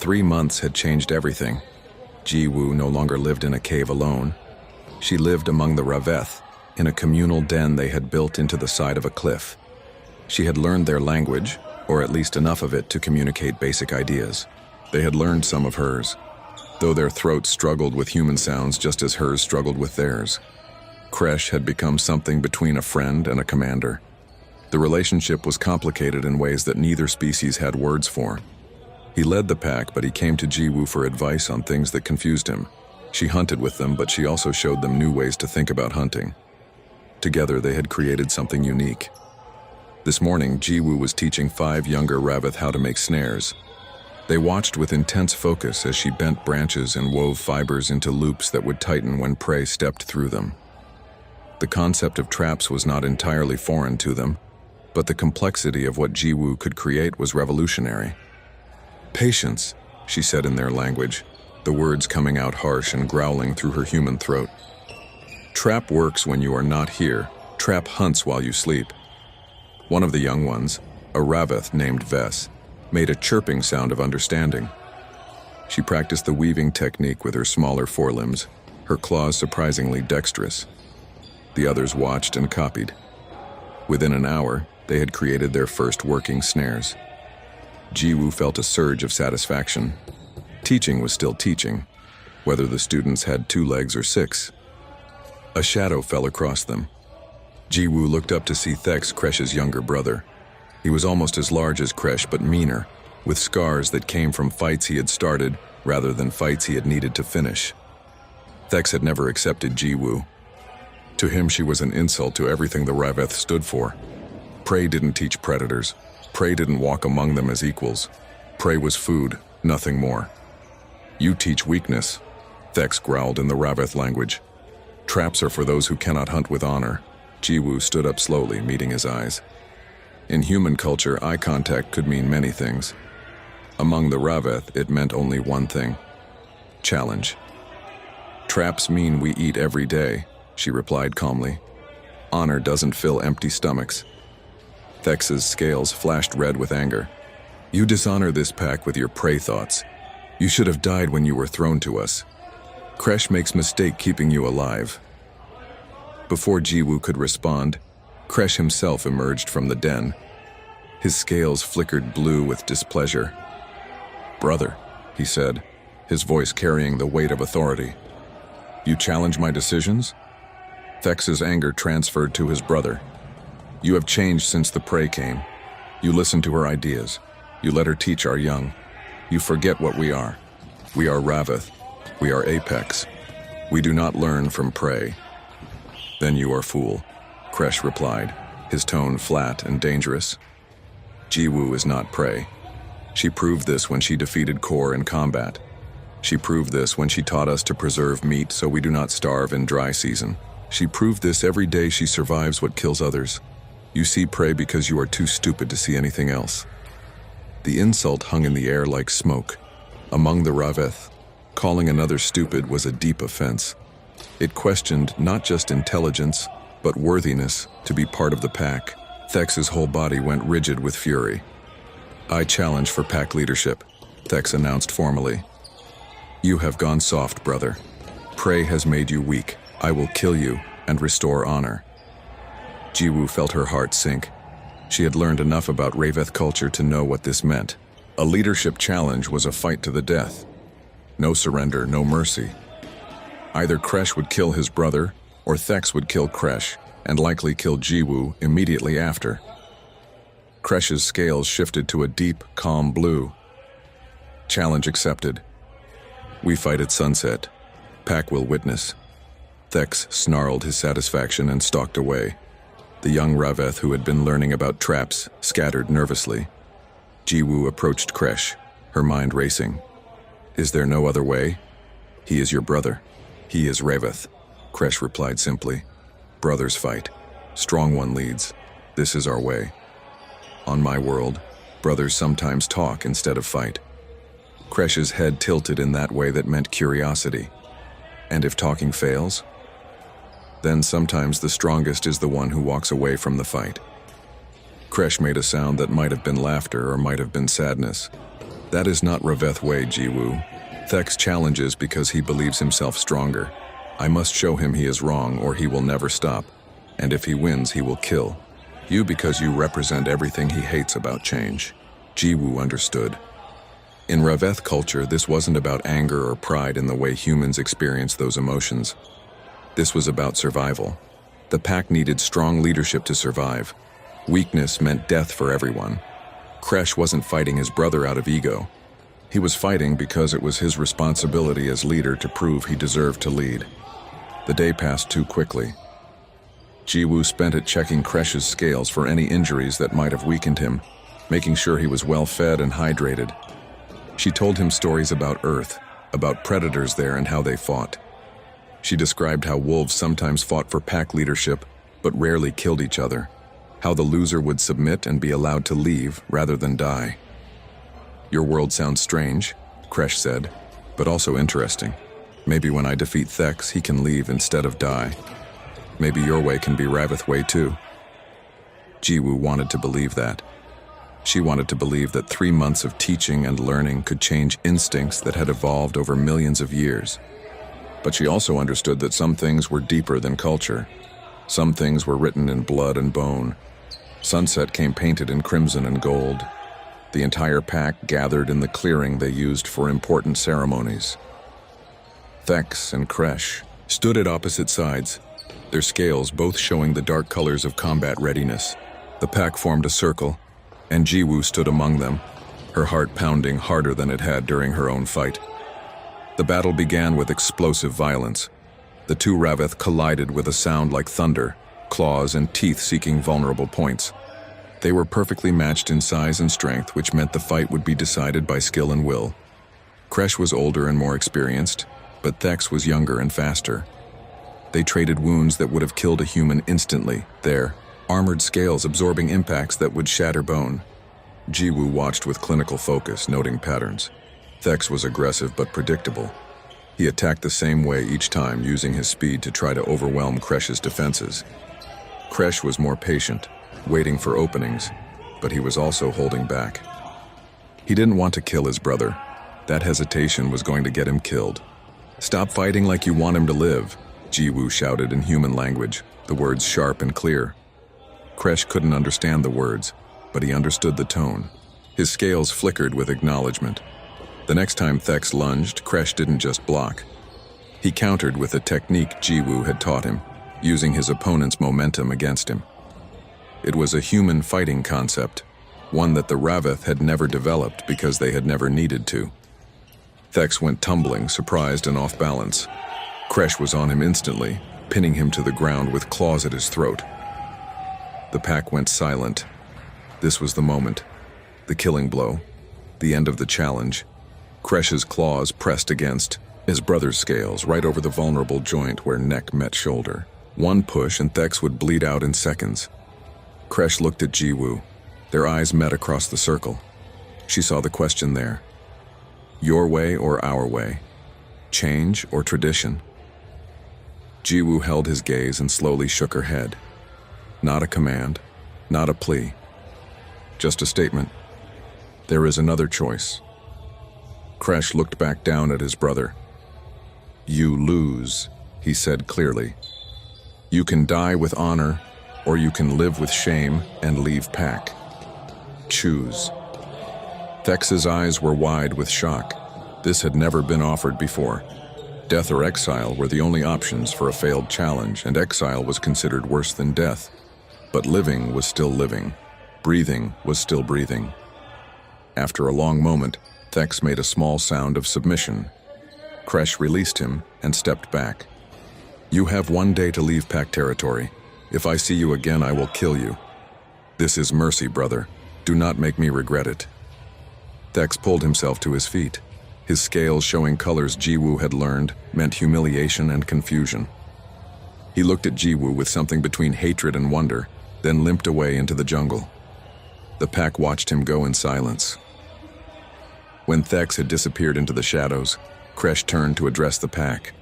3 months had changed everything. Ji-woo no longer lived in a cave alone. She lived among the Raveth, in a communal den they had built into the side of a cliff. She had learned their language, or at least enough of it to communicate basic ideas. They had learned some of hers, though their throats struggled with human sounds just as hers struggled with theirs. Kresh had become something between a friend and a commander. The relationship was complicated in ways that neither species had words for. He led the pack, but he came to Ji-woo for advice on things that confused him. She hunted with them, but she also showed them new ways to think about hunting. Together, they had created something unique. This morning, Ji-woo was teaching 5 younger Raveth how to make snares. They watched with intense focus as she bent branches and wove fibers into loops that would tighten when prey stepped through them. The concept of traps was not entirely foreign to them, but the complexity of what Ji-woo could create was revolutionary. "Patience," she said in their language, the words coming out harsh and growling through her human throat. "Trap works when you are not here. Trap hunts while you sleep." One of the young ones, a Raveth named Ves, made a chirping sound of understanding. She practiced the weaving technique with her smaller forelimbs, her claws surprisingly dexterous. The others watched and copied. Within an hour, they had created their first working snares. Ji-woo felt a surge of satisfaction. Teaching was still teaching, whether the students had 2 legs or 6. A shadow fell across them. Ji-woo looked up to see Thex, Kresh's younger brother. He was almost as large as Kresh, but meaner, with scars that came from fights he had started rather than fights he had needed to finish. Thex had never accepted Ji-woo. To him, she was an insult to everything the Raveth stood for. Prey didn't teach predators. Prey didn't walk among them as equals. Prey was food, nothing more. "You teach weakness," Thex growled in the Raveth language. "Traps are for those who cannot hunt with honor." Ji-woo stood up slowly, meeting his eyes. In human culture, eye contact could mean many things. Among the Raveth, it meant only one thing: challenge. "Traps mean we eat every day," she replied calmly. "Honor doesn't fill empty stomachs." Thex's scales flashed red with anger. "You dishonor this pack with your prey thoughts. You should have died when you were thrown to us. Kresh makes mistake keeping you alive." Before Ji-woo could respond, Kresh himself emerged from the den. His scales flickered blue with displeasure. "Brother," he said, his voice carrying the weight of authority. "You challenge my decisions?" Thex's anger transferred to his brother. "You have changed since the prey came. You listened to her ideas. You let her teach our young. You forget what we are. We are Raveth. We are Apex. We do not learn from prey." "Then you are fool," Kresh replied, his tone flat and dangerous. Ji-woo is not prey. She proved this when she defeated Kor in combat. She proved this when she taught us to preserve meat so we do not starve in dry season. She proved this every day she survives what kills others. You see prey because you are too stupid to see anything else. The insult hung in the air like smoke. Among the Raveth, calling another stupid was a deep offense. It questioned not just intelligence, but worthiness to be part of the pack. Thex's whole body went rigid with fury. "I challenge for pack leadership," Thex announced formally. "You have gone soft, brother. Prey has made you weak. I will kill you and restore honor." Ji-woo felt her heart sink. She had learned enough about Raveth culture to know what this meant. A leadership challenge was a fight to the death. No surrender, no mercy. Either Kresh would kill his brother, or Thex would kill Kresh, and likely kill Ji-woo immediately after. Kresh's scales shifted to a deep, calm blue. "Challenge accepted. We fight at sunset. Pack will witness." Thex snarled his satisfaction and stalked away. The young Raveth who had been learning about traps scattered nervously. Ji-woo approached Kresh, her mind racing. "Is there no other way?" "He is your brother. He is Raveth," Kresh replied simply. "Brothers fight. Strong one leads. This is our way. On my world, brothers sometimes talk instead of fight." Kresh's head tilted in that way that meant curiosity. "And if talking fails?" "Then sometimes the strongest is the one who walks away from the fight." Kresh made a sound that might have been laughter or might have been sadness. That is not Raveth way, Jiwoo. Thex challenges because he believes himself stronger. I must show him he is wrong or he will never stop. And if he wins, he will kill. You because you represent everything he hates about change. Jiwoo understood. In Raveth culture, this wasn't about anger or pride in the way humans experience those emotions. This was about survival. The pack needed strong leadership to survive. Weakness meant death for everyone. Kresh wasn't fighting his brother out of ego. He was fighting because it was his responsibility as leader to prove he deserved to lead. The day passed too quickly. Jiwoo spent it checking Kresh's scales for any injuries that might have weakened him, making sure he was well fed and hydrated. She told him stories about Earth, about predators there and how they fought. She described how wolves sometimes fought for pack leadership, but rarely killed each other. How the loser would submit and be allowed to leave rather than die. Your world sounds strange, Kresh said, but also interesting. Maybe when I defeat Thex, he can leave instead of die. Maybe your way can be Raveth way too. Jiwoo wanted to believe that. She wanted to believe that 3 months of teaching and learning could change instincts that had evolved over millions of years. But she also understood that some things were deeper than culture. Some things were written in blood and bone. Sunset came painted in crimson and gold. The entire pack gathered in the clearing they used for important ceremonies. Thex and Kresh stood at opposite sides, their scales both showing the dark colors of combat readiness. The pack formed a circle, and Jiwoo stood among them, her heart pounding harder than it had during her own fight. The battle began with explosive violence. The two Raveth collided with a sound like thunder, claws and teeth seeking vulnerable points. They were perfectly matched in size and strength, which meant the fight would be decided by skill and will. Kresh was older and more experienced, but Thex was younger and faster. They traded wounds that would have killed a human instantly, their armored scales absorbing impacts that would shatter bone. Jiwoo watched with clinical focus, noting patterns. Thex was aggressive but predictable. He attacked the same way each time, using his speed to try to overwhelm Kresh's defenses. Kresh was more patient, waiting for openings, but he was also holding back. He didn't want to kill his brother. That hesitation was going to get him killed. "Stop fighting like you want him to live," Jiwoo shouted in human language, the words sharp and clear. Kresh couldn't understand the words, but he understood the tone. His scales flickered with acknowledgement. The next time Thex lunged, Kresh didn't just block. He countered with a technique Jiwoo had taught him, using his opponent's momentum against him. It was a human fighting concept, one that the Raveth had never developed because they had never needed to. Thex went tumbling, surprised and off balance. Kresh was on him instantly, pinning him to the ground with claws at his throat. The pack went silent. This was the moment. The killing blow. The end of the challenge. Kresh's claws pressed against his brother's scales right over the vulnerable joint where neck met shoulder. One push and Thex would bleed out in seconds. Kresh looked at Jiwoo. Their eyes met across the circle. She saw the question there. Your way or our way? Change or tradition? Jiwoo held his gaze and slowly shook her head. Not a command, not a plea. Just a statement. There is another choice. Kresh looked back down at his brother. You lose, he said clearly. You can die with honor, or you can live with shame and leave pack. Choose. Thex's eyes were wide with shock. This had never been offered before. Death or exile were the only options for a failed challenge, and exile was considered worse than death. But living was still living. Breathing was still breathing. After a long moment, Thex made a small sound of submission. Kresh released him and stepped back. You have 1 day to leave pack territory. If I see you again, I will kill you. This is mercy, brother. Do not make me regret it. Thex pulled himself to his feet. His scales showing colors Jiwoo had learned meant humiliation and confusion. He looked at Jiwoo with something between hatred and wonder, then limped away into the jungle. The pack watched him go in silence. When Thex had disappeared into the shadows, Kresh turned to address the pack.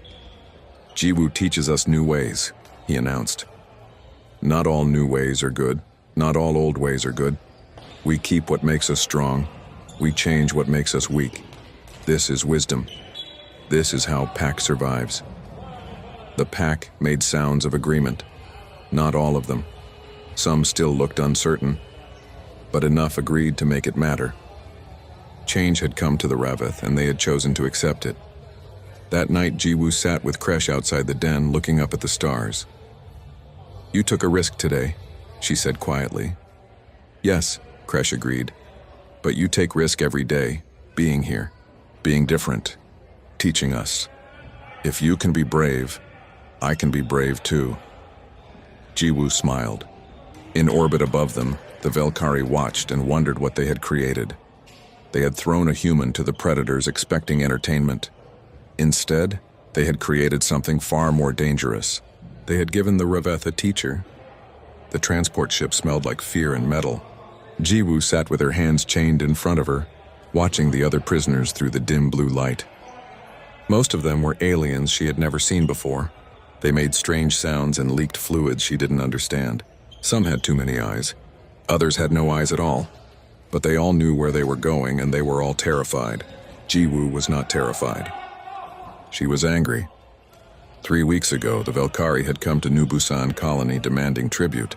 Jiwoo teaches us new ways, he announced. Not all new ways are good. Not all old ways are good. We keep what makes us strong. We change what makes us weak. This is wisdom. This is how pack survives. The pack made sounds of agreement. Not all of them. Some still looked uncertain, but enough agreed to make it matter. Change had come to the Raveth, and they had chosen to accept it. That night, Jiwoo sat with Kresh outside the den, looking up at the stars. "You took a risk today," she said quietly. "Yes," Kresh agreed. "But you take risk every day, being here, being different, teaching us. If you can be brave, I can be brave too." Jiwoo smiled. In orbit above them, the Velkari watched and wondered what they had created. They had thrown a human to the predators expecting entertainment. Instead, they had created something far more dangerous. They had given the Raveth a teacher. The transport ship smelled like fear and metal. Jiwoo sat with her hands chained in front of her, watching the other prisoners through the dim blue light. Most of them were aliens she had never seen before. They made strange sounds and leaked fluids she didn't understand. Some had too many eyes. Others had no eyes at all. But they all knew where they were going, and they were all terrified. Jiwoo was not terrified. She was angry. 3 weeks ago, the Velkari had come to New Busan colony demanding tribute.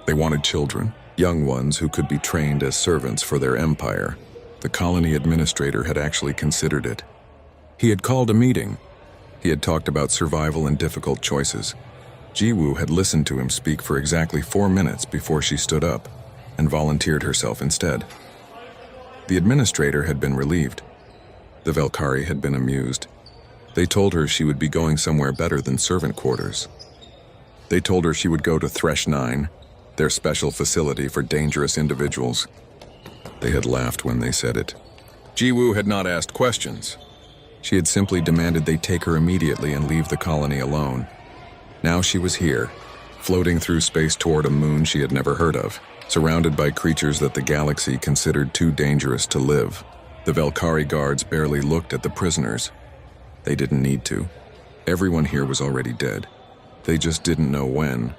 They wanted children, young ones who could be trained as servants for their empire. The colony administrator had actually considered it. He had called a meeting. He had talked about survival and difficult choices. Jiwoo had listened to him speak for exactly 4 minutes before she stood up and volunteered herself instead. The administrator had been relieved. The Velkari had been amused. They told her she would be going somewhere better than servant quarters. They told her she would go to Thresh 9, their special facility for dangerous individuals. They had laughed when they said it. Jiwoo had not asked questions. She had simply demanded they take her immediately and leave the colony alone. Now she was here, floating through space toward a moon she had never heard of, surrounded by creatures that the galaxy considered too dangerous to live. The Velkari guards barely looked at the prisoners. They didn't need to. Everyone here was already dead. They just didn't know when.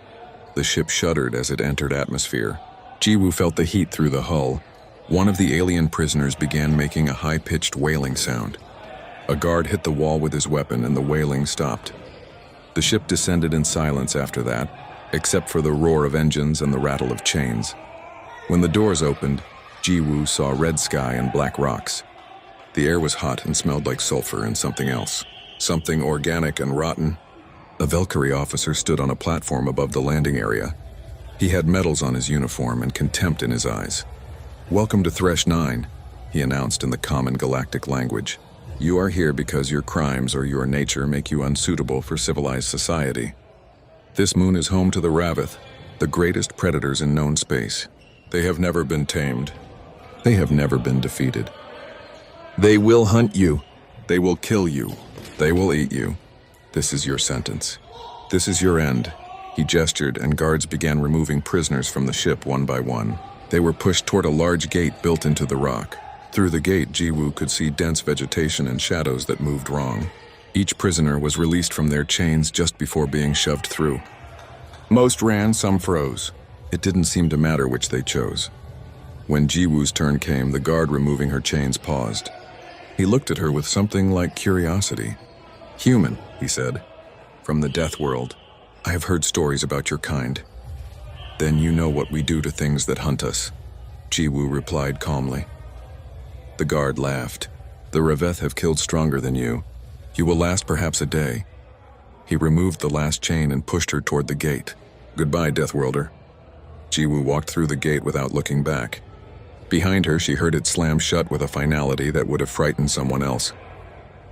The ship shuddered as it entered atmosphere. Jiwoo felt the heat through the hull. One of the alien prisoners began making a high-pitched wailing sound. A guard hit the wall with his weapon and the wailing stopped. The ship descended in silence after that, except for the roar of engines and the rattle of chains. When the doors opened, Jiwoo saw red sky and black rocks. The air was hot and smelled like sulfur and something else. Something organic and rotten. A Velkari officer stood on a platform above the landing area. He had medals on his uniform and contempt in his eyes. "Welcome to Thresh 9, he announced in the common galactic language. "You are here because your crimes or your nature make you unsuitable for civilized society. This moon is home to the Raveth, the greatest predators in known space. They have never been tamed. They have never been defeated. They will hunt you. They will kill you. They will eat you. This is your sentence. This is your end." He gestured, and guards began removing prisoners from the ship one by one. They were pushed toward a large gate built into the rock. Through the gate, Jiwoo could see dense vegetation and shadows that moved wrong. Each prisoner was released from their chains just before being shoved through. Most ran, some froze. It didn't seem to matter which they chose. When Jiwoo's turn came, the guard removing her chains paused. He looked at her with something like curiosity. "Human," he said, "from the Deathworld. I have heard stories about your kind. Then you know what we do to things that hunt us," Jiwoo replied calmly. The guard laughed. "The Raveth have killed stronger than you. You will last perhaps a day." He removed the last chain and pushed her toward the gate. "Goodbye, Deathworlder." Jiwoo walked through the gate without looking back. Behind her, she heard it slam shut with a finality that would have frightened someone else.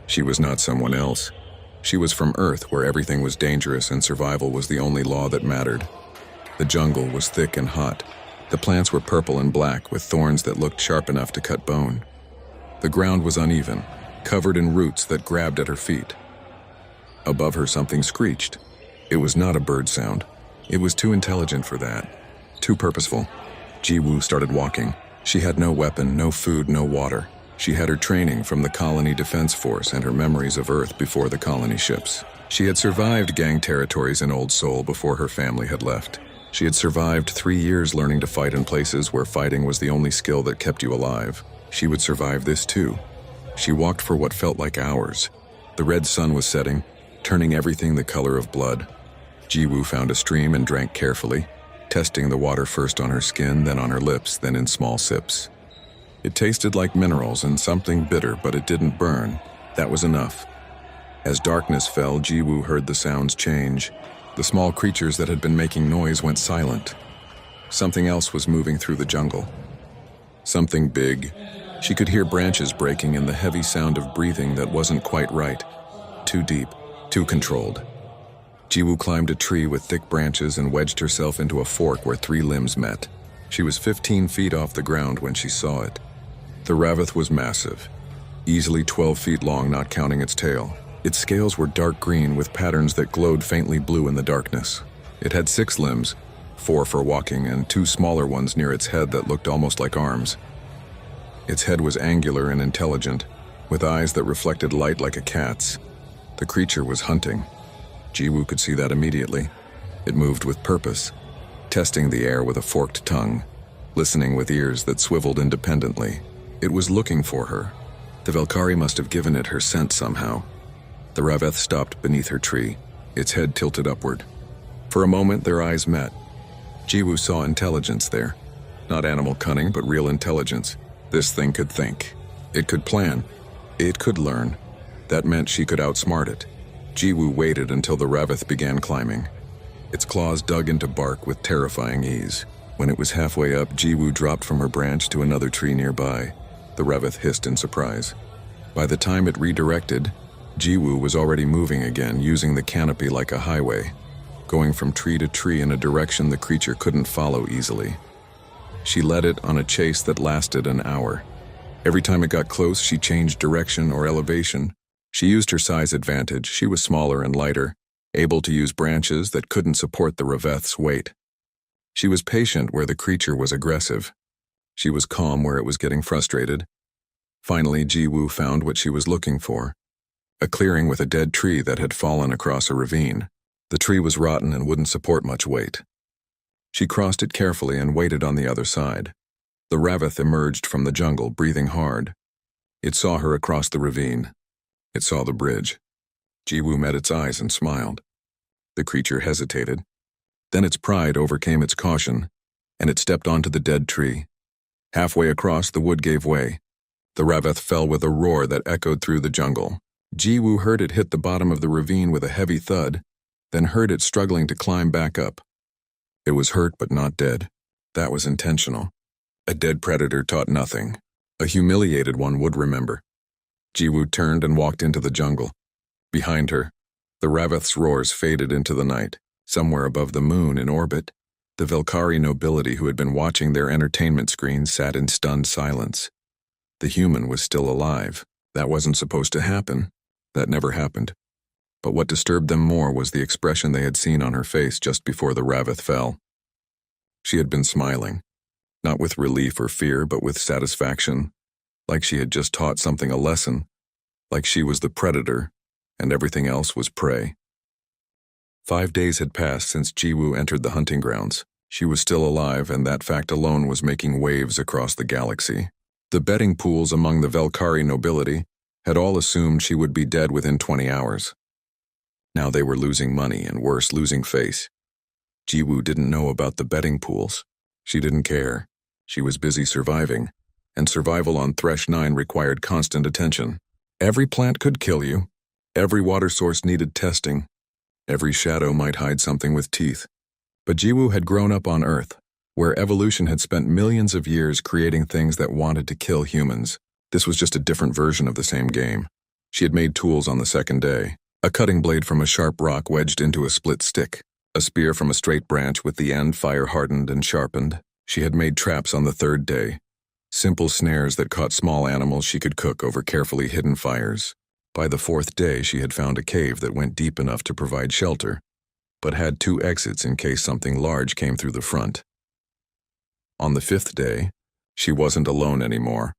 She was not someone else. She was from Earth, where everything was dangerous and survival was the only law that mattered. The jungle was thick and hot. The plants were purple and black with thorns that looked sharp enough to cut bone. The ground was uneven, covered in roots that grabbed at her feet. Above her, something screeched. It was not a bird sound. It was too intelligent for that. Too purposeful. Jiwoo started walking. She had no weapon, no food, no water. She had her training from the colony defense force and her memories of Earth before the colony ships. She had survived gang territories in Old Seoul before her family had left. She had survived 3 years learning to fight in places where fighting was the only skill that kept you alive. She would survive this too. She walked for what felt like hours. The red sun was setting, turning everything the color of blood. Ji-woo found a stream and drank carefully, testing the water first on her skin, then on her lips, then in small sips. It tasted like minerals and something bitter, but it didn't burn. That was enough. As darkness fell, Ji-woo heard the sounds change. The small creatures that had been making noise went silent. Something else was moving through the jungle. Something big. She could hear branches breaking and the heavy sound of breathing that wasn't quite right. Too deep, too controlled. Ji-woo climbed a tree with thick branches and wedged herself into a fork where 3 limbs met. She was 15 feet off the ground when she saw it. The Raveth was massive, easily 12 feet long, not counting its tail. Its scales were dark green with patterns that glowed faintly blue in the darkness. It had 6 limbs, 4 for walking and 2 smaller ones near its head that looked almost like arms. Its head was angular and intelligent, with eyes that reflected light like a cat's. The creature was hunting. Ji-woo could see that immediately. It moved with purpose, testing the air with a forked tongue, listening with ears that swiveled independently. It was looking for her. The Valkyrie must have given it her scent somehow. The Raveth stopped beneath her tree, its head tilted upward. For a moment, their eyes met. Ji-woo saw intelligence there. Not animal cunning, but real intelligence. This thing could think. It could plan. It could learn. That meant she could outsmart it. Ji-woo waited until the Raveth began climbing. Its claws dug into bark with terrifying ease. When it was halfway up, Ji-woo dropped from her branch to another tree nearby. The Raveth hissed in surprise. By the time it redirected, Ji-woo was already moving again, using the canopy like a highway, going from tree to tree in a direction the creature couldn't follow easily. She led it on a chase that lasted an hour. Every time it got close, she changed direction or elevation. She used her size advantage. She was smaller and lighter, able to use branches that couldn't support the Raveth's weight. She was patient where the creature was aggressive. She was calm where it was getting frustrated. Finally, Ji-woo found what she was looking for. A clearing with a dead tree that had fallen across a ravine. The tree was rotten and wouldn't support much weight. She crossed it carefully and waited on the other side. The Raveth emerged from the jungle, breathing hard. It saw her across the ravine. It saw the bridge. Ji-woo met its eyes and smiled. The creature hesitated. Then its pride overcame its caution, and it stepped onto the dead tree. Halfway across, the wood gave way. The Raveth fell with a roar that echoed through the jungle. Ji-woo heard it hit the bottom of the ravine with a heavy thud, then heard it struggling to climb back up. It was hurt but not dead. That was intentional. A dead predator taught nothing. A humiliated one would remember. Ji-woo turned and walked into the jungle. Behind her, the Raveth's roars faded into the night. Somewhere above the moon in orbit, the Valkyrie nobility who had been watching their entertainment screen sat in stunned silence. The human was still alive. That wasn't supposed to happen. That never happened. But what disturbed them more was the expression they had seen on her face just before the Raveth fell. She had been smiling, not with relief or fear, but with satisfaction, like she had just taught something a lesson, like she was the predator, and everything else was prey. 5 days had passed since Ji-woo entered the hunting grounds. She was still alive, and that fact alone was making waves across the galaxy. The betting pools among the Valkyrie nobility had all assumed she would be dead within 20 hours. Now they were losing money and worse, losing face. Ji-woo didn't know about the betting pools. She didn't care. She was busy surviving, and survival on Thresh 9 required constant attention. Every plant could kill you. Every water source needed testing. Every shadow might hide something with teeth. But Ji-woo had grown up on Earth, where evolution had spent millions of years creating things that wanted to kill humans. This was just a different version of the same game. She had made tools on the second day. A cutting blade from a sharp rock wedged into a split stick. A spear from a straight branch with the end fire-hardened and sharpened. She had made traps on the third day. Simple snares that caught small animals she could cook over carefully hidden fires. By the 4th day, she had found a cave that went deep enough to provide shelter, but had 2 exits in case something large came through the front. On the 5th day, she wasn't alone anymore.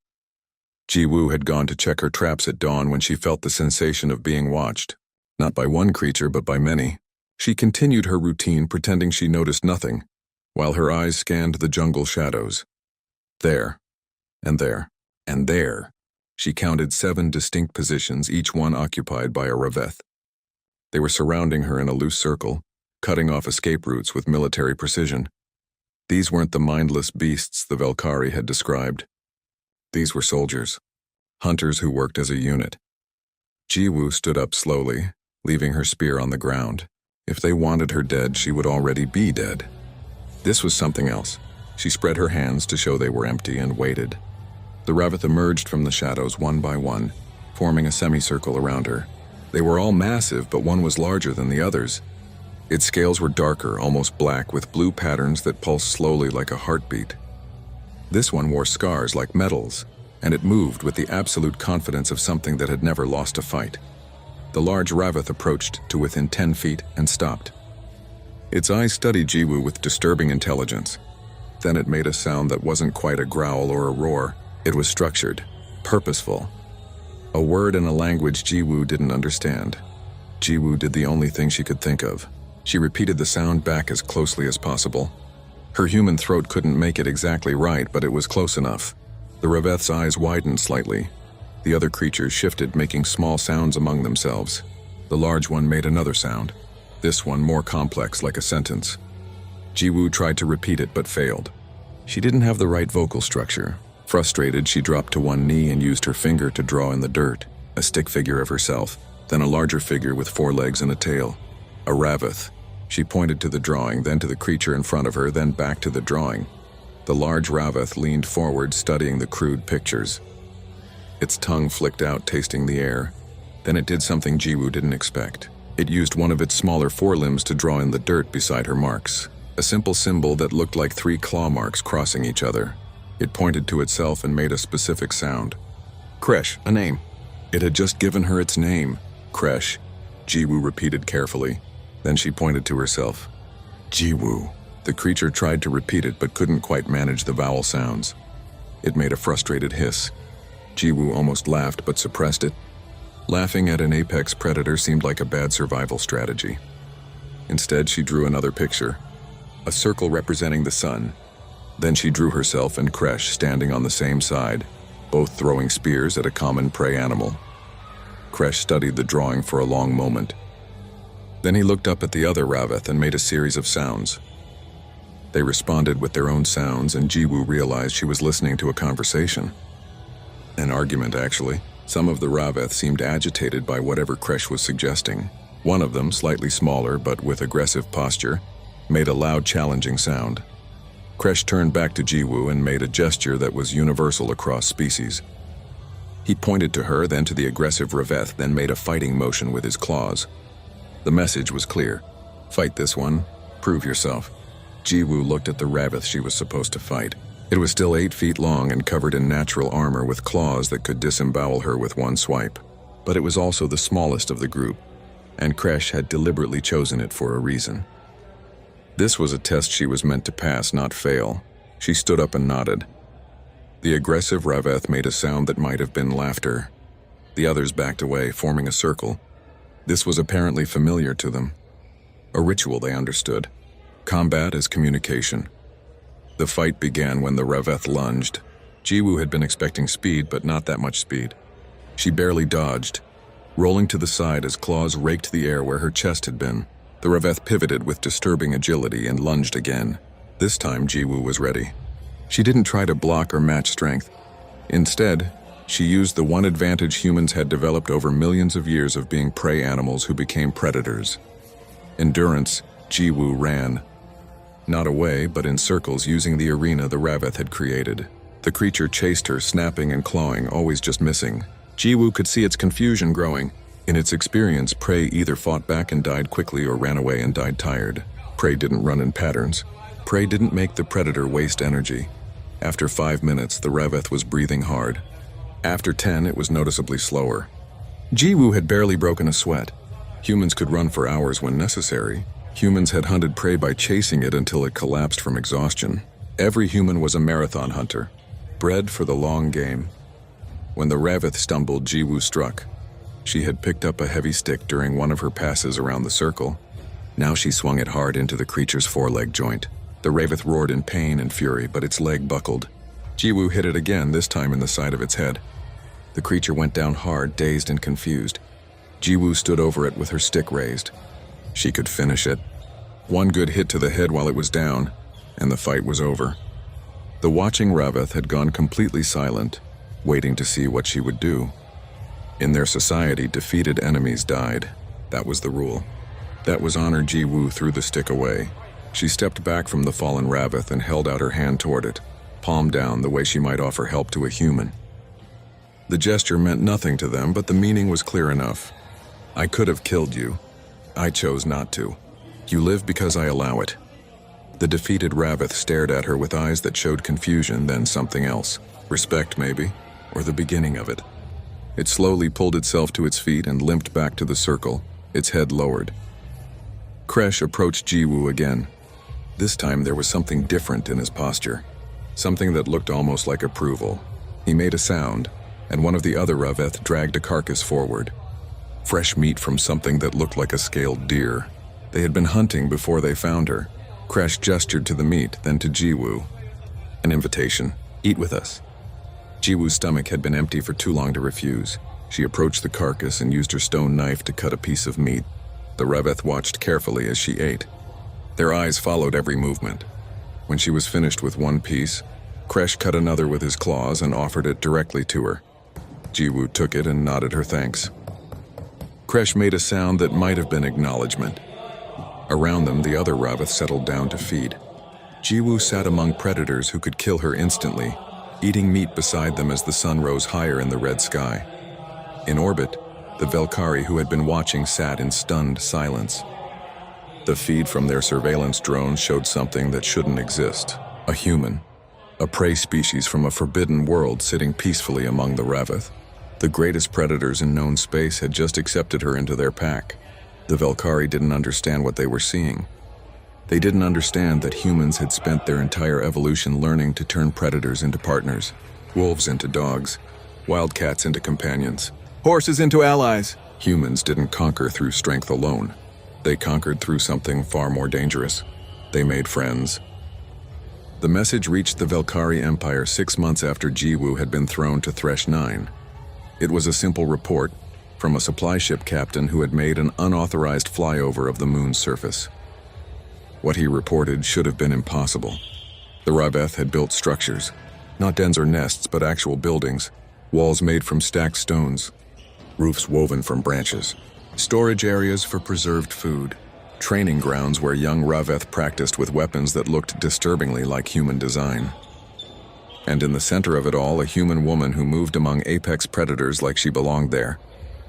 Ji-woo had gone to check her traps at dawn when she felt the sensation of being watched. Not by one creature, but by many. She continued her routine, pretending she noticed nothing, while her eyes scanned the jungle shadows. There, and there, And there, she counted 7 distinct positions, each one occupied by a raveth. They were surrounding her in a loose circle, cutting off escape routes with military precision. These weren't the mindless beasts the Velkari had described. These were soldiers, hunters who worked as a unit. Jiwoo stood up slowly, leaving her spear on the ground. If they wanted her dead, she would already be dead. This was something else. She spread her hands to show they were empty and waited. The raveth emerged from the shadows one by one, forming a semicircle around her. They were all massive, but one was larger than the others. Its scales were darker, almost black, with blue patterns that pulsed slowly like a heartbeat. This one wore scars like medals, and it moved with the absolute confidence of something that had never lost a fight. The large raveth approached to within 10 feet and stopped. Its eyes studied Jiwoo with disturbing intelligence. Then it made a sound that wasn't quite a growl or a roar. It was structured, purposeful. A word in a language Jiwoo didn't understand. Jiwoo did the only thing she could think of. She repeated the sound back as closely as possible. Her human throat couldn't make it exactly right, but it was close enough. The raveth's eyes widened slightly. The other creatures shifted, making small sounds among themselves. The large one made another sound. This one more complex, like a sentence. Jiwoo tried to repeat it, but failed. She didn't have the right vocal structure. Frustrated, she dropped to one knee and used her finger to draw in the dirt, a stick figure of herself, then a larger figure with 4 legs and a tail. A raveth. She pointed to the drawing, then to the creature in front of her, then back to the drawing. The large raveth leaned forward, studying the crude pictures. Its tongue flicked out, tasting the air. Then it did something Jiwoo didn't expect. It used one of its smaller forelimbs to draw in the dirt beside her marks. A simple symbol that looked like 3 claw marks crossing each other. It pointed to itself and made a specific sound. Kresh, a name. It had just given her its name. Kresh, Jiwoo repeated carefully. Then she pointed to herself. Jiwoo. The creature tried to repeat it but couldn't quite manage the vowel sounds. It made a frustrated hiss. Jiwoo almost laughed but suppressed it. Laughing at an apex predator seemed like a bad survival strategy. Instead, she drew another picture. A circle representing the sun. Then she drew herself and Kresh standing on the same side, both throwing spears at a common prey animal. Kresh studied the drawing for a long moment. Then he looked up at the other raveth and made a series of sounds. They responded with their own sounds, and Jiwoo realized she was listening to a conversation. An argument, actually. Some of the raveth seemed agitated by whatever Kresh was suggesting. One of them, slightly smaller but with aggressive posture, made a loud, challenging sound. Kresh turned back to Jiwoo and made a gesture that was universal across species. He pointed to her, then to the aggressive raveth, then made a fighting motion with his claws. The message was clear. Fight this one. Prove yourself. Jiwoo looked at the raveth she was supposed to fight. It was still 8 feet long and covered in natural armor with claws that could disembowel her with one swipe. But it was also the smallest of the group, and Kresh had deliberately chosen it for a reason. This was a test she was meant to pass, not fail. She stood up and nodded. The aggressive raveth made a sound that might have been laughter. The others backed away, forming a circle. This was apparently familiar to them. A ritual they understood. Combat as communication. The fight began when the raveth lunged. Jiwoo had been expecting speed, but not that much speed. She barely dodged, rolling to the side as claws raked the air where her chest had been. The raveth pivoted with disturbing agility and lunged again. This time, Jiwoo was ready. She didn't try to block or match strength. Instead, she used the one advantage humans had developed over millions of years of being prey animals who became predators. Endurance. Jiwoo ran. Not away, but in circles using the arena the raveth had created. The creature chased her, snapping and clawing, always just missing. Jiwoo could see its confusion growing. In its experience, prey either fought back and died quickly or ran away and died tired. Prey didn't run in patterns. Prey didn't make the predator waste energy. After 5 minutes, the raveth was breathing hard. After 10, it was noticeably slower. Jiwoo had barely broken a sweat. Humans could run for hours when necessary. Humans had hunted prey by chasing it until it collapsed from exhaustion. Every human was a marathon hunter, bred for the long game. When the raveth stumbled, Jiwoo struck. She had picked up a heavy stick during one of her passes around the circle. Now she swung it hard into the creature's foreleg joint. The raveth roared in pain and fury, but its leg buckled. Jiwoo hit it again, this time in the side of its head. The creature went down hard, dazed and confused. Jiwoo stood over it with her stick raised. She could finish it. One good hit to the head while it was down, and the fight was over. The watching Raveth had gone completely silent, waiting to see what she would do. In their society, defeated enemies died. That was the rule. That was honor. Jiwoo threw the stick away. She stepped back from the fallen Raveth and held out her hand toward it, palm down, the way she might offer help to a human. The gesture meant nothing to them, but the meaning was clear enough. I could have killed you. I chose not to. You live because I allow it. The defeated Raveth stared at her with eyes that showed confusion, then something else. Respect, maybe, or the beginning of it. It slowly pulled itself to its feet and limped back to the circle, its head lowered. Kresh approached Jiwoo again. This time there was something different in his posture, something that looked almost like approval. He made a sound, and one of the other Raveth dragged a carcass forward. Fresh meat from something that looked like a scaled deer. They had been hunting before they found her. Kresh gestured to the meat, then to Jiwoo. An invitation. Eat with us. Jiwoo's stomach had been empty for too long to refuse. She approached the carcass and used her stone knife to cut a piece of meat. The Raveth watched carefully as she ate. Their eyes followed every movement. When she was finished with one piece, Kresh cut another with his claws and offered it directly to her. Jiwoo took it and nodded her thanks. Kresh made a sound that might have been acknowledgement. Around them, the other Raveth settled down to feed. Jiwoo sat among predators who could kill her instantly, eating meat beside them as the sun rose higher in the red sky. In orbit, the Velkari who had been watching sat in stunned silence. The feed from their surveillance drones showed something that shouldn't exist. A human. A prey species from a forbidden world sitting peacefully among the Raveth. The greatest predators in known space had just accepted her into their pack. The Velkari didn't understand what they were seeing. They didn't understand that humans had spent their entire evolution learning to turn predators into partners, wolves into dogs, wildcats into companions, horses into allies. Humans didn't conquer through strength alone. They conquered through something far more dangerous. They made friends. The message reached the Velkari Empire 6 months after Jiwoo had been thrown to Thresh 9. It was a simple report from a supply ship captain who had made an unauthorized flyover of the moon's surface. What he reported should have been impossible. The Raveth had built structures, not dens or nests, but actual buildings, walls made from stacked stones, roofs woven from branches, storage areas for preserved food, training grounds where young Raveth practiced with weapons that looked disturbingly like human design. And in the center of it all, a human woman who moved among apex predators like she belonged there.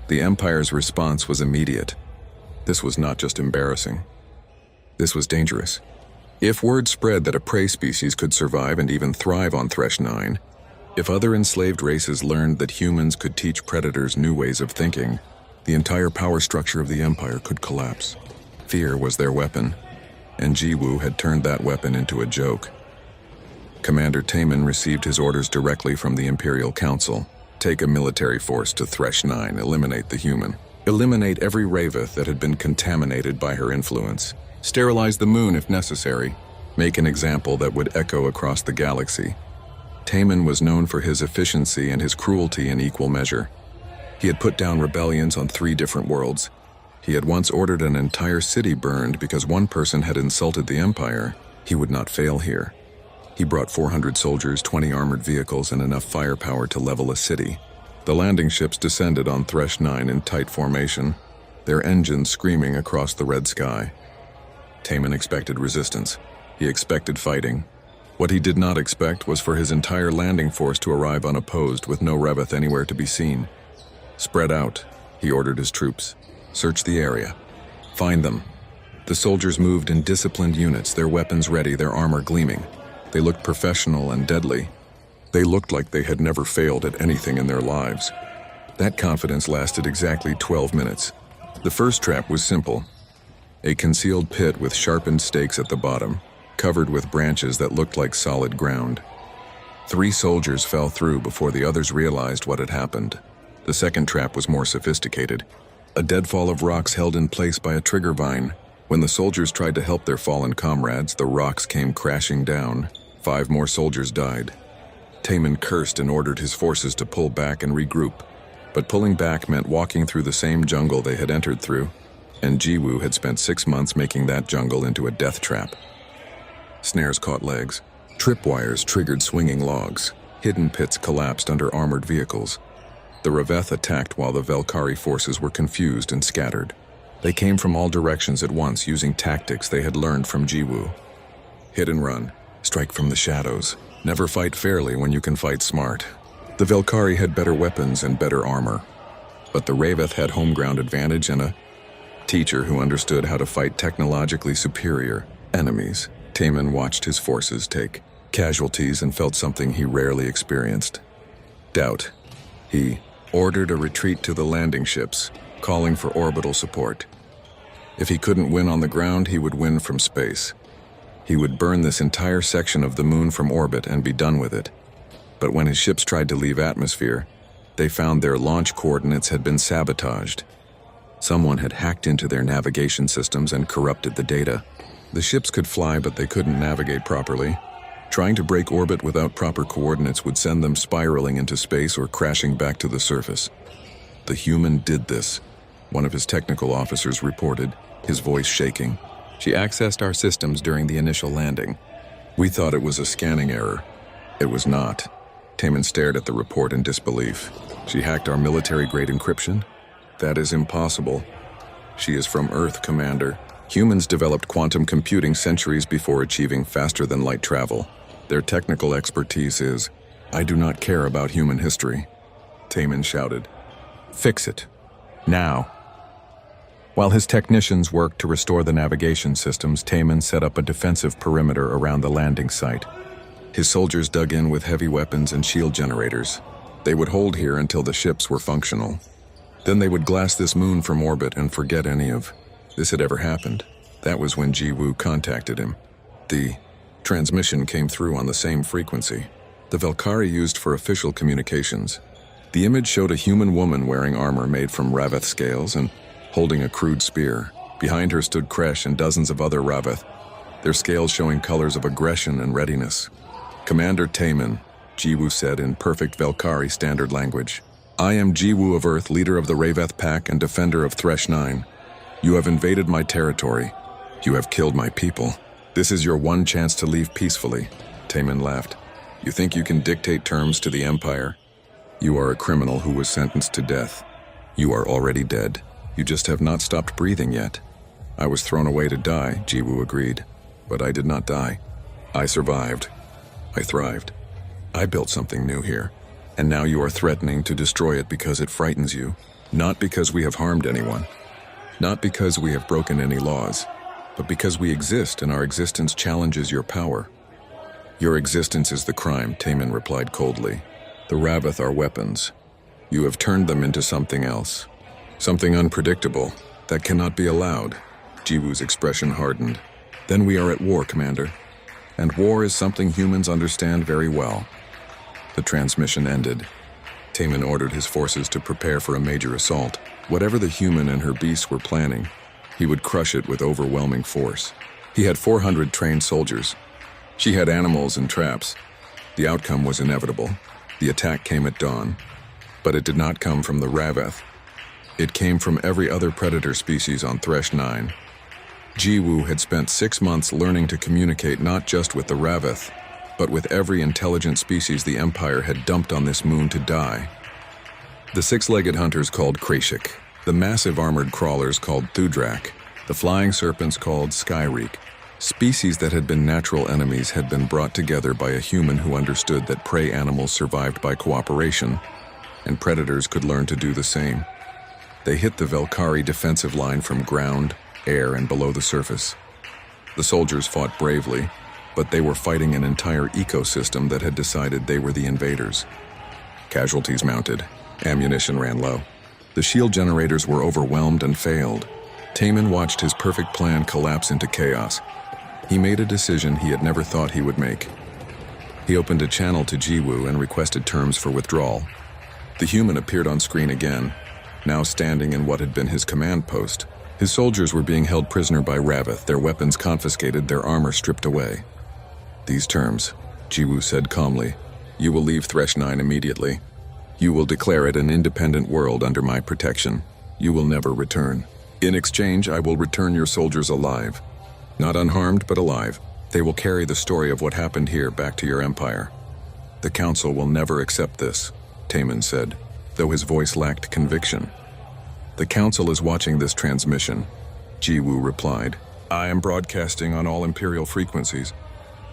The Empire's response was immediate. This was not just embarrassing. This was dangerous. If word spread that a prey species could survive and even thrive on Thresh 9, if other enslaved races learned that humans could teach predators new ways of thinking, the entire power structure of the Empire could collapse. Fear was their weapon, and Jiwoo had turned that weapon into a joke. Commander Taemin received his orders directly from the Imperial Council. Take a military force to Thresh 9, eliminate the human. Eliminate every Raveth that had been contaminated by her influence. Sterilize the moon if necessary. Make an example that would echo across the galaxy. Taemin was known for his efficiency and his cruelty in equal measure. He had put down rebellions on 3 different worlds. He had once ordered an entire city burned because one person had insulted the Empire. He would not fail here. He brought 400 soldiers, 20 armored vehicles, and enough firepower to level a city. The landing ships descended on Thresh 9 in tight formation, their engines screaming across the red sky. Taemin expected resistance. He expected fighting. What he did not expect was for his entire landing force to arrive unopposed with no Raveth anywhere to be seen. Spread out, he ordered his troops. Search the area. Find them. The soldiers moved in disciplined units, their weapons ready, their armor gleaming. They looked professional and deadly. They looked like they had never failed at anything in their lives. That confidence lasted exactly 12 minutes. The first trap was simple. A concealed pit with sharpened stakes at the bottom, covered with branches that looked like solid ground. 3 soldiers fell through before the others realized what had happened. The second trap was more sophisticated. A deadfall of rocks held in place by a trigger vine. When the soldiers tried to help their fallen comrades, the rocks came crashing down. 5 more soldiers died. Taman cursed and ordered his forces to pull back and regroup, but pulling back meant walking through the same jungle they had entered through, and Jiwoo had spent 6 months making that jungle into a death trap. Snares caught legs, tripwires triggered swinging logs, hidden pits collapsed under armored vehicles. The Raveth attacked while the Velkari forces were confused and scattered. They came from all directions at once using tactics they had learned from Jiwoo. Hit and run, strike from the shadows. Never fight fairly when you can fight smart. The Velkari had better weapons and better armor, but the Raveth had home ground advantage and a teacher who understood how to fight technologically superior enemies. Taman watched his forces take casualties and felt something he rarely experienced: doubt. He ordered a retreat to the landing ships, calling for orbital support. If he couldn't win on the ground, he would win from space. He would burn this entire section of the moon from orbit and be done with it. But when his ships tried to leave atmosphere, they found their launch coordinates had been sabotaged. Someone had hacked into their navigation systems and corrupted the data. The ships could fly, but they couldn't navigate properly. Trying to break orbit without proper coordinates would send them spiraling into space or crashing back to the surface. The human did this, one of his technical officers reported, his voice shaking. She accessed our systems during the initial landing. We thought it was a scanning error. It was not. Taman stared at the report in disbelief. She hacked our military-grade encryption? That is impossible. She is from Earth, Commander. Humans developed quantum computing centuries before achieving faster-than-light travel. Their technical expertise is, I do not care about human history. Taman shouted. Fix it. Now. While his technicians worked to restore the navigation systems, Taman set up a defensive perimeter around the landing site. His soldiers dug in with heavy weapons and shield generators. They would hold here until the ships were functional. Then they would glass this moon from orbit and forget any of this had ever happened. That was when Jiwoo contacted him. The transmission came through on the same frequency. The Velkari used for official communications. The image showed a human woman wearing armor made from Raveth scales and holding a crude spear. Behind her stood Kresh and dozens of other Raveth, their scales showing colors of aggression and readiness. Commander Taman, Jiwoo said in perfect Velkari standard language. I am Jiwoo of Earth, leader of the Raveth Pack and defender of Thresh 9. You have invaded my territory. You have killed my people. This is your one chance to leave peacefully. Taman laughed. You think you can dictate terms to the Empire? You are a criminal who was sentenced to death. You are already dead. You just have not stopped breathing yet. I was thrown away to die, Jiwoo agreed. But I did not die. I survived. I thrived. I built something new here. And now you are threatening to destroy it because it frightens you. Not because we have harmed anyone. Not because we have broken any laws. But because we exist and our existence challenges your power. Your existence is the crime, Taman replied coldly. The Raveth are weapons. You have turned them into something else. Something unpredictable that cannot be allowed. Jiwoo's expression hardened. Then we are at war, Commander. And war is something humans understand very well. The transmission ended. Taman ordered his forces to prepare for a major assault. Whatever the human and her beasts were planning, he would crush it with overwhelming force. He had 400 trained soldiers. She had animals and traps. The outcome was inevitable. The attack came at dawn. But it did not come from the Raveth. It came from every other predator species on Thresh 9. Jiwoo had spent 6 months learning to communicate not just with the Raveth, but with every intelligent species the Empire had dumped on this moon to die. The six-legged hunters called Krashik, the massive armored crawlers called Thudrak, the flying serpents called Skyreek. Species that had been natural enemies had been brought together by a human who understood that prey animals survived by cooperation, and predators could learn to do the same. They hit the Velkari defensive line from ground, air, and below the surface. The soldiers fought bravely, but they were fighting an entire ecosystem that had decided they were the invaders. Casualties mounted. Ammunition ran low. The shield generators were overwhelmed and failed. Taman watched his perfect plan collapse into chaos. He made a decision he had never thought he would make. He opened a channel to Jiwoo and requested terms for withdrawal. The human appeared on screen again, now standing in what had been his command post. His soldiers were being held prisoner by Raveth, their weapons confiscated, their armor stripped away. These terms, Jiwoo said calmly, You will leave Thresh 9 immediately. You will declare it an independent world under my protection. You will never return. In exchange, I will return your soldiers alive. Not unharmed, but alive. They will carry the story of what happened here back to your empire. The council will never accept this, Taman said, though his voice lacked conviction. The council is watching this transmission, Jiwoo replied. I am broadcasting on all Imperial frequencies.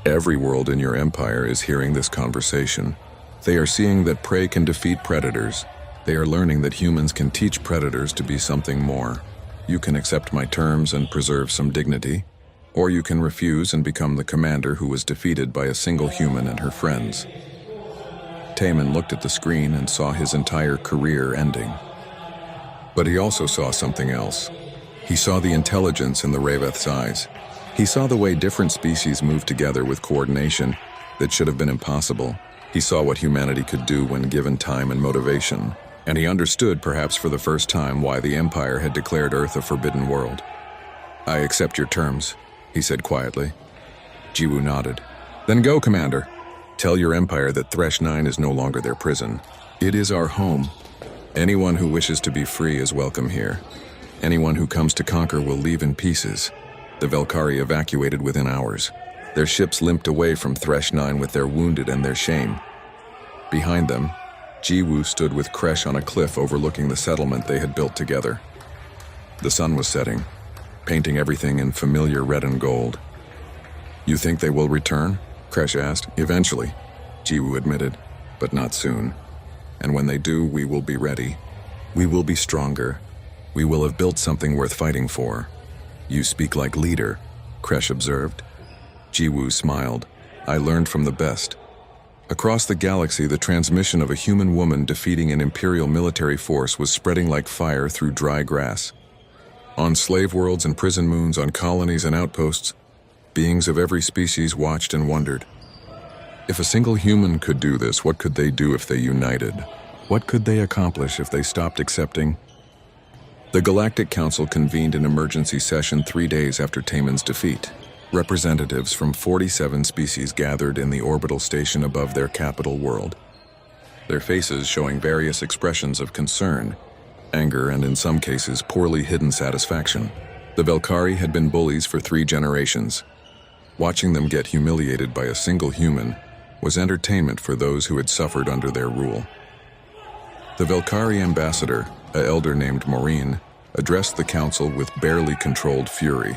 Every world in your empire is hearing this conversation. They are seeing that prey can defeat predators. They are learning that humans can teach predators to be something more. You can accept my terms and preserve some dignity, or you can refuse and become the commander who was defeated by a single human and her friends. Taman looked at the screen and saw his entire career ending. But he also saw something else. He saw the intelligence in the Raveth's eyes. He saw the way different species moved together with coordination that should have been impossible. He saw what humanity could do when given time and motivation, and he understood, perhaps for the first time, why the Empire had declared Earth a forbidden world. I accept your terms, he said quietly. Jiwoo nodded. Then go, Commander. Tell your Empire that Thresh 9 is no longer their prison. It is our home. Anyone who wishes to be free is welcome here. Anyone who comes to conquer will leave in pieces. The Velkhari evacuated within hours. Their ships limped away from Thresh 9 with their wounded and their shame. Behind them, Jiwoo stood with Kresh on a cliff overlooking the settlement they had built together. The sun was setting, painting everything in familiar red and gold. You think they will return? Kresh asked. Eventually, Jiwoo admitted, but not soon. And when they do, we will be ready. We will be stronger. We will have built something worth fighting for. You speak like leader, Kresh observed. Jiwoo smiled. I learned from the best. Across the galaxy, the transmission of a human woman defeating an Imperial military force was spreading like fire through dry grass. On slave worlds and prison moons, on colonies and outposts, beings of every species watched and wondered. If a single human could do this, what could they do if they united? What could they accomplish if they stopped accepting? The Galactic Council convened an emergency session 3 days after Taman's defeat. Representatives from 47 species gathered in the orbital station above their capital world, their faces showing various expressions of concern, anger, and in some cases poorly hidden satisfaction. The Velkhari had been bullies for 3 generations. Watching them get humiliated by a single human was entertainment for those who had suffered under their rule. The Velkhari ambassador, an elder named Maureen, addressed the council with barely controlled fury.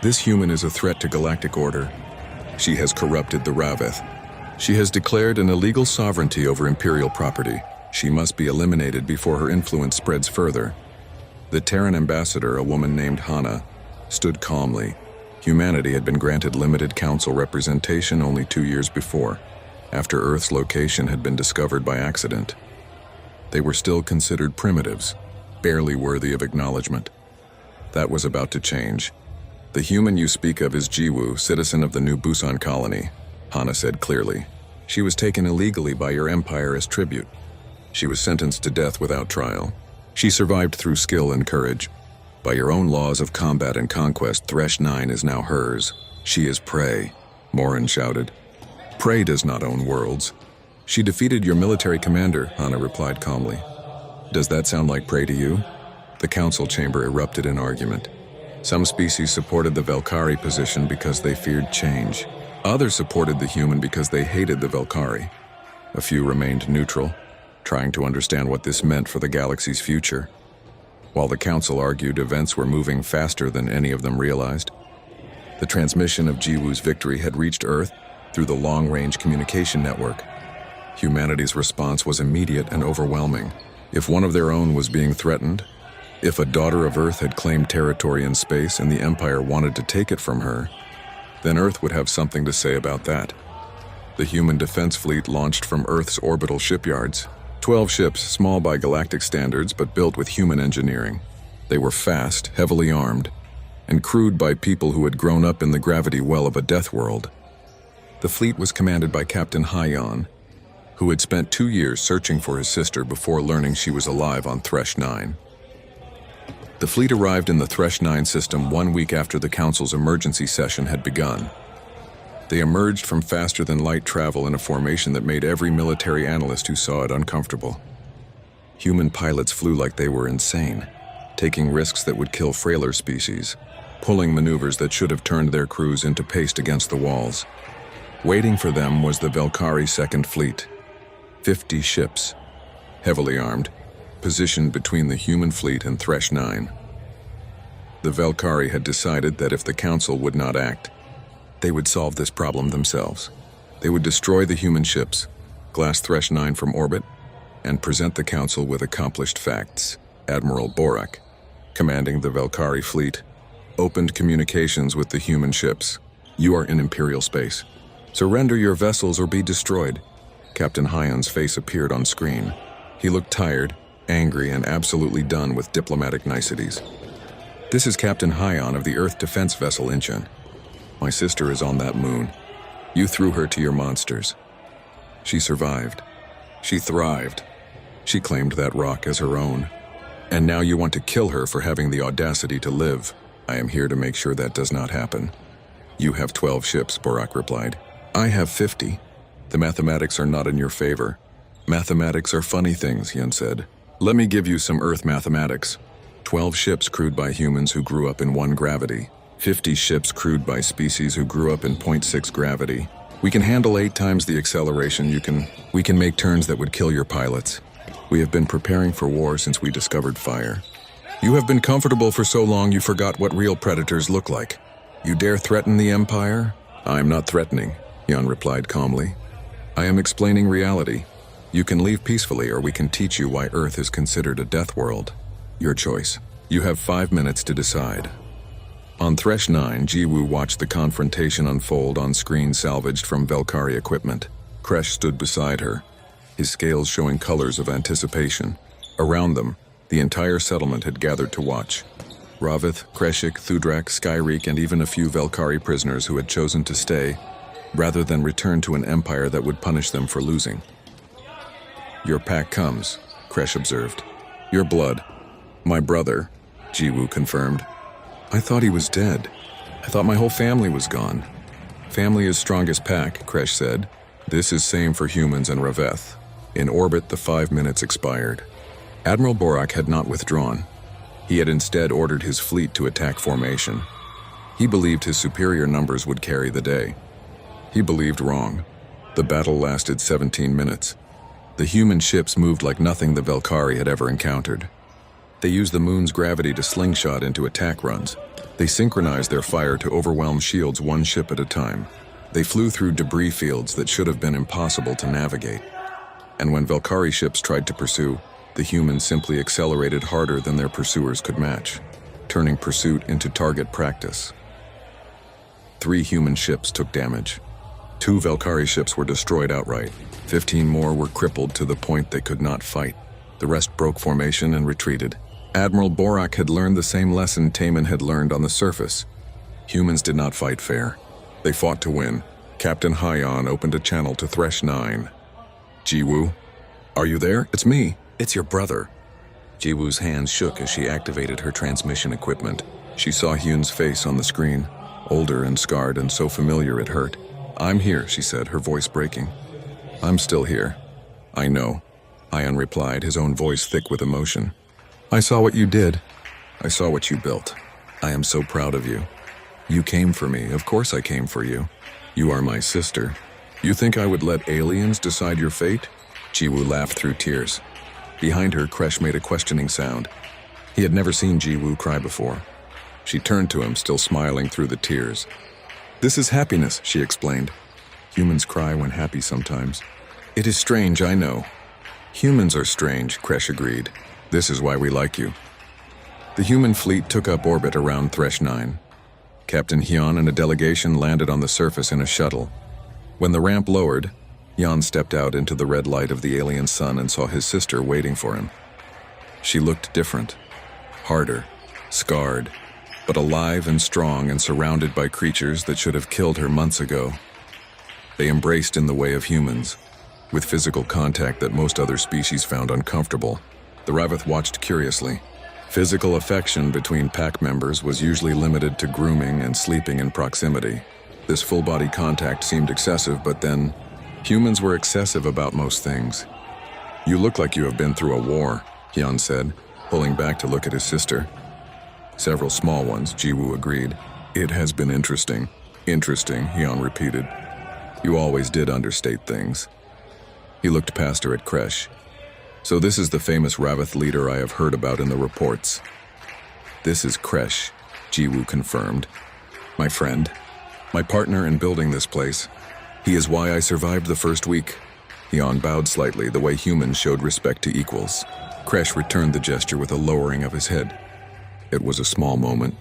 This human is a threat to galactic order. She has corrupted the Raveth. She has declared an illegal sovereignty over Imperial property. She must be eliminated before her influence spreads further. The Terran ambassador, a woman named Hana, stood calmly. Humanity had been granted limited council representation only 2 years before, after Earth's location had been discovered by accident. They were still considered primitives, barely worthy of acknowledgement. That was about to change. The human you speak of is Jiwoo, citizen of the New Busan colony, Hana said clearly. She was taken illegally by your empire as tribute. She was sentenced to death without trial. She survived through skill and courage. By your own laws of combat and conquest, Thresh 9 is now hers. She is prey, Morin shouted. Prey does not own worlds. She defeated your military commander, Hana replied calmly. Does that sound like prey to you? The council chamber erupted in argument. Some species supported the Velkhari position because they feared change. Others supported the human because they hated the Velkhari. A few remained neutral, trying to understand what this meant for the galaxy's future. While the council argued, events were moving faster than any of them realized. The transmission of Jiwoo's victory had reached Earth through the long-range communication network. Humanity's response was immediate and overwhelming. If one of their own was being threatened, if a daughter of Earth had claimed territory in space and the Empire wanted to take it from her, then Earth would have something to say about that. The human defense fleet launched from Earth's orbital shipyards. 12 ships, small by galactic standards but built with human engineering. They were fast, heavily armed, and crewed by people who had grown up in the gravity well of a Deathworld. The fleet was commanded by Captain Haiyan, who had spent 2 years searching for his sister before learning she was alive on Thresh 9. The fleet arrived in the Thresh 9 system 1 week after the Council's emergency session had begun. They emerged from faster-than-light travel in a formation that made every military analyst who saw it uncomfortable. Human pilots flew like they were insane, taking risks that would kill frailer species, pulling maneuvers that should have turned their crews into paste against the walls. Waiting for them was the Valkyrie Second Fleet. 50 ships, heavily armed, positioned between the human fleet and Thresh 9. The Valkyrie had decided that if the Council would not act, they would solve this problem themselves. They would destroy the human ships, glass Thresh 9 from orbit, and present the Council with accomplished facts. Admiral Borak, commanding the Valkyrie fleet, opened communications with the human ships. You are in Imperial space. Surrender your vessels or be destroyed. Captain Hyon's face appeared on screen. He looked tired, angry, and absolutely done with diplomatic niceties. This is Captain Hyon of the Earth Defense Vessel Incheon. My sister is on that moon. You threw her to your monsters. She survived. She thrived. She claimed that rock as her own. And now you want to kill her for having the audacity to live. I am here to make sure that does not happen. You have 12 ships, Borak replied. I have 50. The mathematics are not in your favor. Mathematics are funny things, Hyun said. Let me give you some Earth mathematics. 12 ships crewed by humans who grew up in 1 gravity. 50 ships crewed by species who grew up in 0.6 gravity. We can handle 8 times the acceleration. We can make turns that would kill your pilots. We have been preparing for war since we discovered fire. You have been comfortable for so long you forgot what real predators look like. You dare threaten the Empire? I am not threatening, Hyun replied calmly. I am explaining reality. You can leave peacefully or we can teach you why Earth is considered a death world. Your choice. You have 5 minutes to decide. On Thresh 9, Jiwoo watched the confrontation unfold on screen salvaged from Valkyrie equipment. Kresh stood beside her, his scales showing colors of anticipation. Around them, the entire settlement had gathered to watch. Ravith, Kreshik, Thudrak, Skyreek, and even a few Valkyrie prisoners who had chosen to stay, rather than return to an empire that would punish them for losing. Your pack comes, Kresh observed. Your blood. My brother, Jiwoo confirmed. I thought he was dead. I thought my whole family was gone. Family is strongest pack, Kresh said. This is same for humans and Raveth. In orbit, the 5 minutes expired. Admiral Borak had not withdrawn. He had instead ordered his fleet to attack formation. He believed his superior numbers would carry the day. He believed wrong. The battle lasted 17 minutes. The human ships moved like nothing the Valkyrie had ever encountered. They used the moon's gravity to slingshot into attack runs. They synchronized their fire to overwhelm shields 1 ship at a time. They flew through debris fields that should have been impossible to navigate. And when Valkyrie ships tried to pursue, the humans simply accelerated harder than their pursuers could match, turning pursuit into target practice. 3 human ships took damage. 2 Valkyrie ships were destroyed outright. 15 more were crippled to the point they could not fight. The rest broke formation and retreated. Admiral Borak had learned the same lesson Taman had learned on the surface. Humans did not fight fair. They fought to win. Captain Hyon opened a channel to Thresh 9. Jiwoo? Are you there? It's me. It's your brother. Jiwoo's hands shook as she activated her transmission equipment. She saw Hyun's face on the screen, older and scarred and so familiar it hurt. I'm here, she said, her voice breaking. I'm still here. I know, Hyun replied, his own voice thick with emotion. I saw what you did. I saw what you built. I am so proud of you. You came for me. Of course I came for you. You are my sister. You think I would let aliens decide your fate? Jiwoo laughed through tears. Behind her, Kresh made a questioning sound. He had never seen Jiwoo cry before. She turned to him, still smiling through the tears. This is happiness, she explained. Humans cry when happy sometimes. It is strange, I know. Humans are strange, Kresh agreed. This is why we like you. The human fleet took up orbit around Thresh 9. Captain Hyun and a delegation landed on the surface in a shuttle. When the ramp lowered, Hyun stepped out into the red light of the alien sun and saw his sister waiting for him. She looked different, harder, scarred, but alive and strong and surrounded by creatures that should have killed her months ago. They embraced in the way of humans, with physical contact that most other species found uncomfortable. The Ravith watched curiously. Physical affection between pack members was usually limited to grooming and sleeping in proximity. This full-body contact seemed excessive, but then, humans were excessive about most things. "You look like you have been through a war," Hyun said, pulling back to look at his sister. "Several small ones," Jiwoo agreed. "It has been interesting." "Interesting," Hyun repeated. "You always did understate things." He looked past her at Kresh. "So this is the famous Ravith leader I have heard about in the reports." "This is Kresh," Jiwoo confirmed. "My friend. My partner in building this place. He is why I survived the first week." Hyun bowed slightly, the way humans showed respect to equals. Kresh returned the gesture with a lowering of his head. It was a small moment,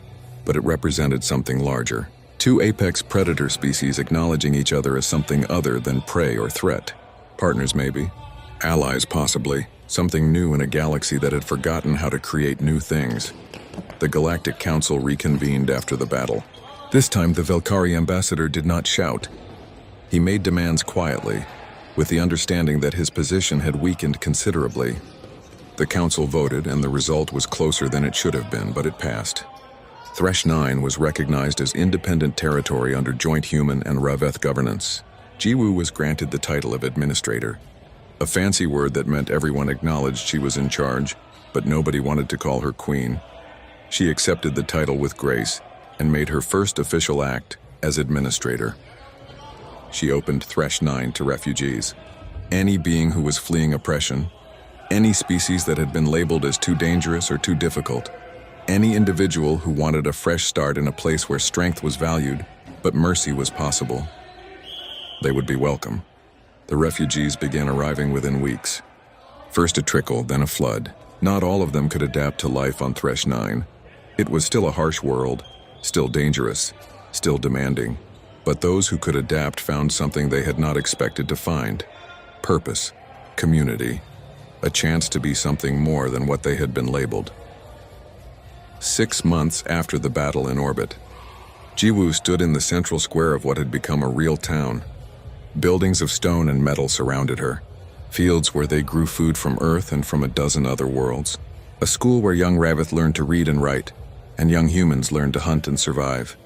but it represented something larger. Two apex predator species acknowledging each other as something other than prey or threat. Partners maybe. Allies possibly. Something new in a galaxy that had forgotten how to create new things. The Galactic Council reconvened after the battle. This time the Velkari ambassador did not shout. He made demands quietly, with the understanding that his position had weakened considerably. The council voted, and the result was closer than it should have been, but it passed. Thresh 9 was recognized as independent territory under joint human and Raveth governance. Jiwoo was granted the title of administrator, a fancy word that meant everyone acknowledged she was in charge, but nobody wanted to call her queen. She accepted the title with grace and made her first official act as administrator. She opened Thresh 9 to refugees. Any being who was fleeing oppression, any species that had been labeled as too dangerous or too difficult, any individual who wanted a fresh start in a place where strength was valued, but mercy was possible. They would be welcome. The refugees began arriving within weeks. First a trickle, then a flood. Not all of them could adapt to life on Thresh 9. It was still a harsh world, still dangerous, still demanding. But those who could adapt found something they had not expected to find. Purpose, community, a chance to be something more than what they had been labeled. 6 months after the battle in orbit, Jiwoo stood in the central square of what had become a real town. Buildings of stone and metal surrounded her, fields where they grew food from Earth and from a dozen other worlds, a school where young Ravith learned to read and write, and young humans learned to hunt and survive.